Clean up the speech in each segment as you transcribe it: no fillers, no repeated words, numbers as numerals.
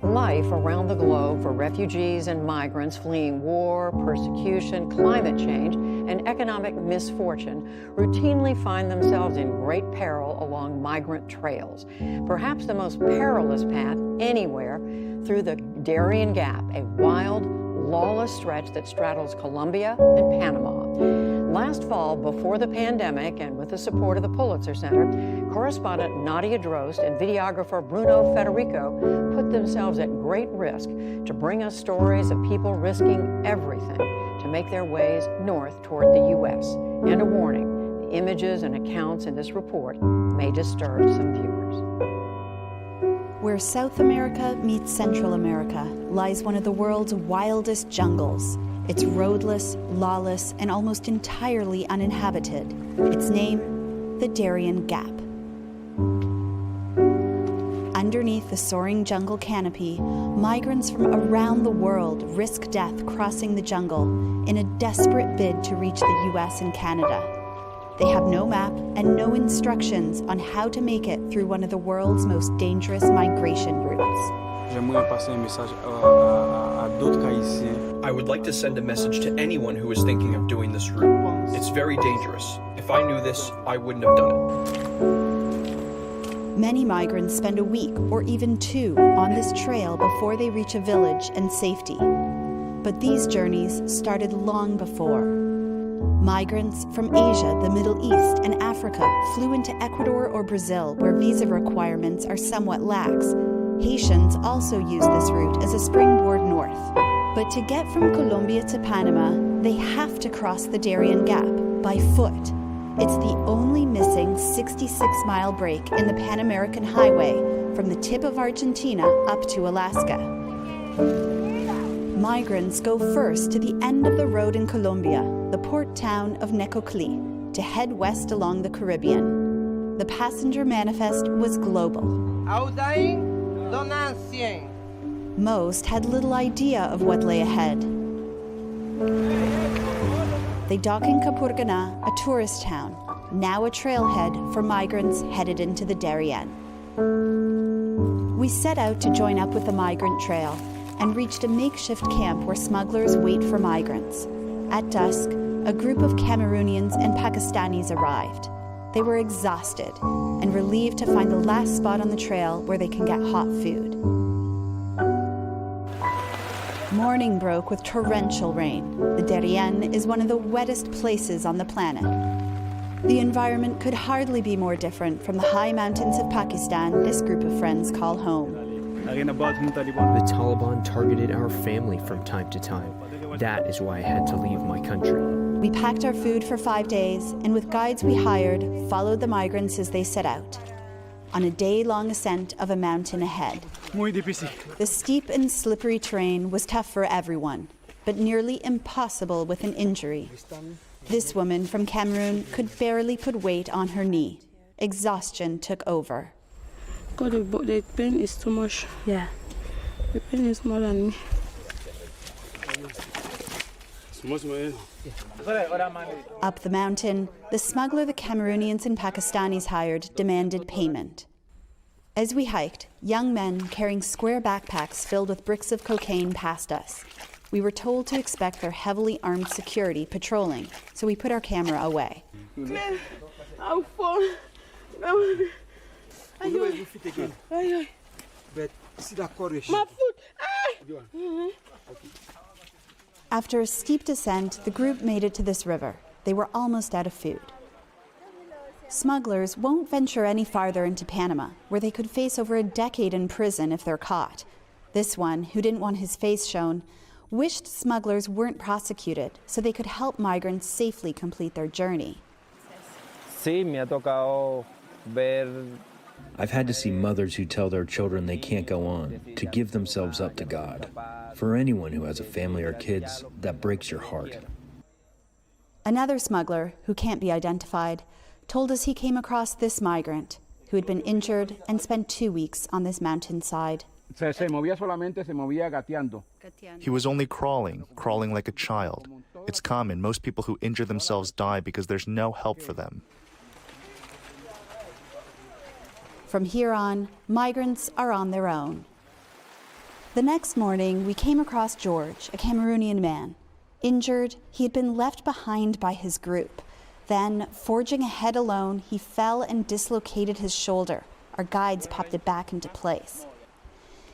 Life around the globe for refugees and migrants fleeing war, persecution, climate change, and economic misfortune routinely find themselves in great peril along migrant trails. Perhaps the most perilous path anywhere through the Darien Gap, a wild, lawless stretch that straddles Colombia and Panama. Last fall, before the pandemic and with the support of the Pulitzer Center, correspondent Nadia Drost and videographer Bruno Federico put themselves at great risk to bring us stories of people risking everything to make their ways north toward the U.S. And a warning, the images and accounts in this report may disturb some viewers. Where South America meets Central America lies one of the world's wildest jungles. It's roadless, lawless, and almost entirely uninhabited. Its name, the Darien Gap. Underneath the soaring jungle canopy, migrants from around the world risk death crossing the jungle in a desperate bid to reach the US and Canada. They have no map and no instructions on how to make it through one of the world's most dangerous migration routes. I would like to send a message to anyone who is thinking of doing this route. It's very dangerous. If I knew this, I wouldn't have done it. Many migrants spend a week or even 2 on this trail before they reach a village and safety. But these journeys started long before. Migrants from Asia, the Middle East, and Africa flew into Ecuador or Brazil, where visa requirements are somewhat lax. Haitians also use this route as a springboard north. But to get from Colombia to Panama, they have to cross the Darien Gap by foot. It's the only missing 66-mile break in the Pan American Highway from the tip of Argentina up to Alaska. Migrants go first to the end of the road in Colombia, the port town of Necoclí, to head west along the Caribbean. The passenger manifest was global. Most had little idea of what lay ahead. They dock in Capurganá, a tourist town, now a trailhead for migrants headed into the Darien. We set out to join up with the migrant trail and reached a makeshift camp where smugglers wait for migrants. At dusk, a group of Cameroonians and Pakistanis arrived. They were exhausted and relieved to find the last spot on the trail where they can get hot food. Morning broke with torrential rain. The Darien is one of the wettest places on the planet. The environment could hardly be more different from the high mountains of Pakistan this group of friends call home. The Taliban targeted our family from time to time. That is why I had to leave my country. We packed our food for 5 days, and with guides we hired, followed the migrants as they set out, on a day-long ascent of a mountain ahead. The steep and slippery terrain was tough for everyone, but nearly impossible with an injury. This woman from Cameroon could barely put weight on her knee. Exhaustion took over. God, the pain is too much. Yeah. The pain is more than me. Up the mountain, the smuggler the Cameroonians and Pakistanis hired demanded payment. As we hiked, young men carrying square backpacks filled with bricks of cocaine passed us. We were told to expect their heavily armed security patrolling, so we put our camera away. I'll fall. My foot. After a steep descent, the group made it to this river. They were almost out of food. Smugglers won't venture any farther into Panama, where they could face over a decade in prison if they're caught. This one, who didn't want his face shown, wished smugglers weren't prosecuted so they could help migrants safely complete their journey. I've had to see mothers who tell their children they can't go on, to give themselves up to God. For anyone who has a family or kids, that breaks your heart. Another smuggler, who can't be identified, told us he came across this migrant who had been injured and spent 2 weeks on this mountainside. He was only crawling like a child. It's common. Most people who injure themselves die because there's no help for them. From here on, migrants are on their own. The next morning, we came across George, a Cameroonian man. Injured, he had been left behind by his group. Then, forging ahead alone, he fell and dislocated his shoulder. Our guides popped it back into place.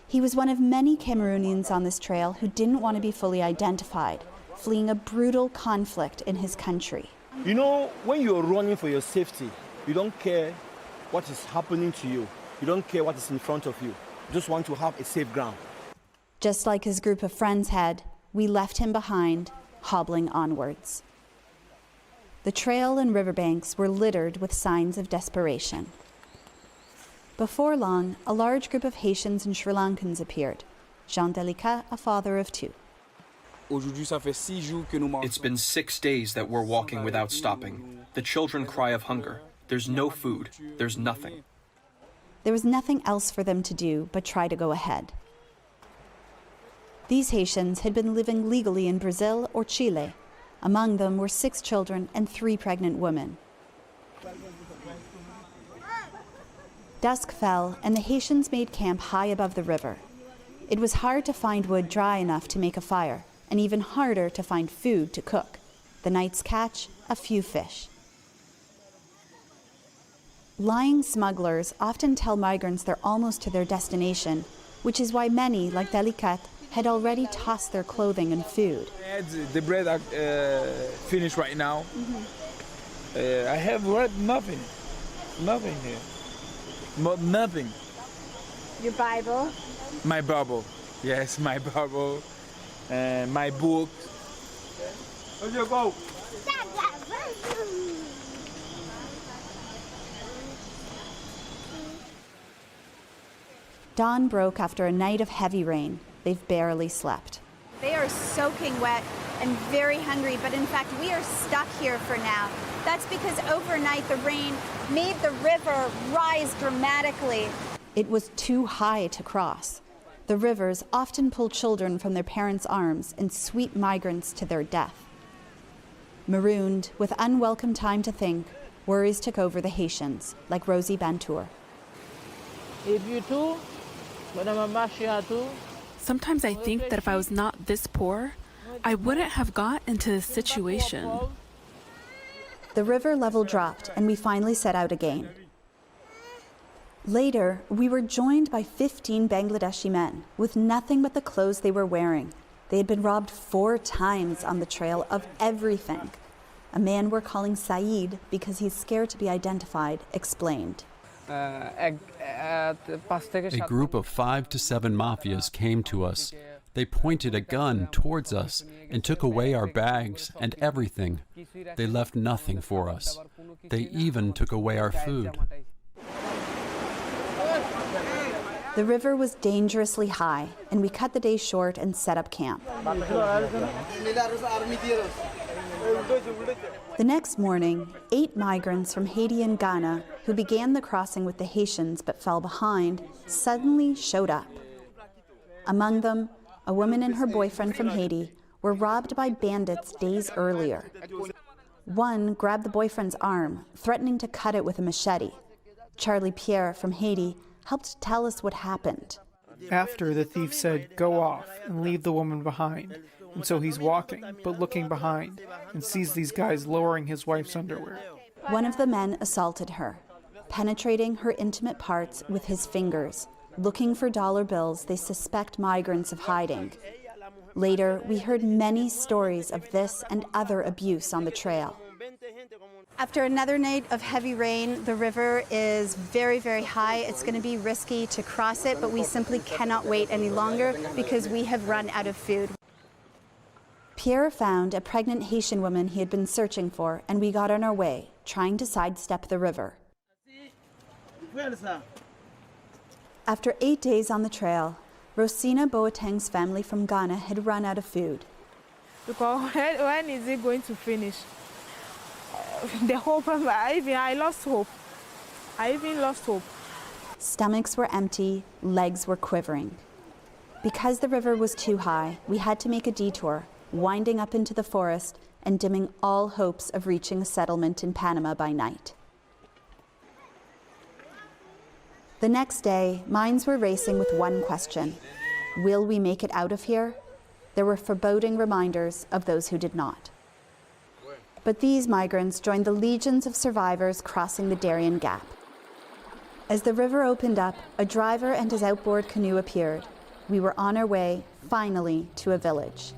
He was one of many Cameroonians on this trail who didn't want to be fully identified, fleeing a brutal conflict in his country. You know, when you're running for your safety, you don't care what is happening to you. You don't care what is in front of you. You just want to have a safe ground. Just like his group of friends had, we left him behind, hobbling onwards. The trail and riverbanks were littered with signs of desperation. Before long, a large group of Haitians and Sri Lankans appeared. Jean Delicat, a father of two. It's been 6 days that we're walking without stopping. The children cry of hunger. There's no food. There's nothing. There was nothing else for them to do but try to go ahead. These Haitians had been living legally in Brazil or Chile. Among them were 6 children and 3 pregnant women. Dusk fell, and the Haitians made camp high above the river. It was hard to find wood dry enough to make a fire, and even harder to find food to cook. The night's catch, a few fish. Lying smugglers often tell migrants they're almost to their destination, which is why many, like Delicat, had already tossed their clothing and food. The bread are finished right now. I have nothing here. Nothing. Your Bible? My Bible. Yes, my Bible. My book. Where'd you go? Dawn broke after a night of heavy rain. They've barely slept. They are soaking wet and very hungry, but in fact, we are stuck here for now. That's because overnight the rain made the river rise dramatically. It was too high to cross. The rivers often pull children from their parents' arms and sweep migrants to their death. Marooned, with unwelcome time to think, worries took over the Haitians, like Rosie Bantour. Sometimes I think that if I was not this poor, I wouldn't have got into this situation. The river level dropped, and we finally set out again. Later, we were joined by 15 Bangladeshi men with nothing but the clothes they were wearing. They had been robbed 4 times on the trail of everything. A man we're calling Saeed, because he's scared to be identified, explained. A group of 5 to 7 mafias came to us. They pointed a gun towards us and took away our bags and everything. They left nothing for us. They even took away our food. The river was dangerously high, and we cut the day short and set up camp. The next morning, 8 migrants from Haiti and Ghana, who began the crossing with the Haitians but fell behind, suddenly showed up. Among them, a woman and her boyfriend from Haiti were robbed by bandits days earlier. One grabbed the boyfriend's arm, threatening to cut it with a machete. Charlie Pierre from Haiti helped tell us what happened. After, the thief said, "Go off and leave the woman behind." And so he's walking, but looking behind, and sees these guys lowering his wife's underwear. One of the men assaulted her, penetrating her intimate parts with his fingers, looking for dollar bills they suspect migrants of hiding. Later, we heard many stories of this and other abuse on the trail. After another night of heavy rain, the river is very, very high. It's going to be risky to cross it, but we simply cannot wait any longer because we have run out of food. Pierre found a pregnant Haitian woman he had been searching for, and we got on our way, trying to sidestep the river. After 8 days on the trail, Rosina Boateng's family from Ghana had run out of food. Because when is it going to finish? The hope, I lost hope. I even lost hope. Stomachs were empty, legs were quivering. Because the river was too high, we had to make a detour, winding up into the forest and dimming all hopes of reaching a settlement in Panama by night. The next day, minds were racing with one question. Will we make it out of here? There were foreboding reminders of those who did not. But these migrants joined the legions of survivors crossing the Darien Gap. As the river opened up, a driver and his outboard canoe appeared. We were on our way, finally, to a village.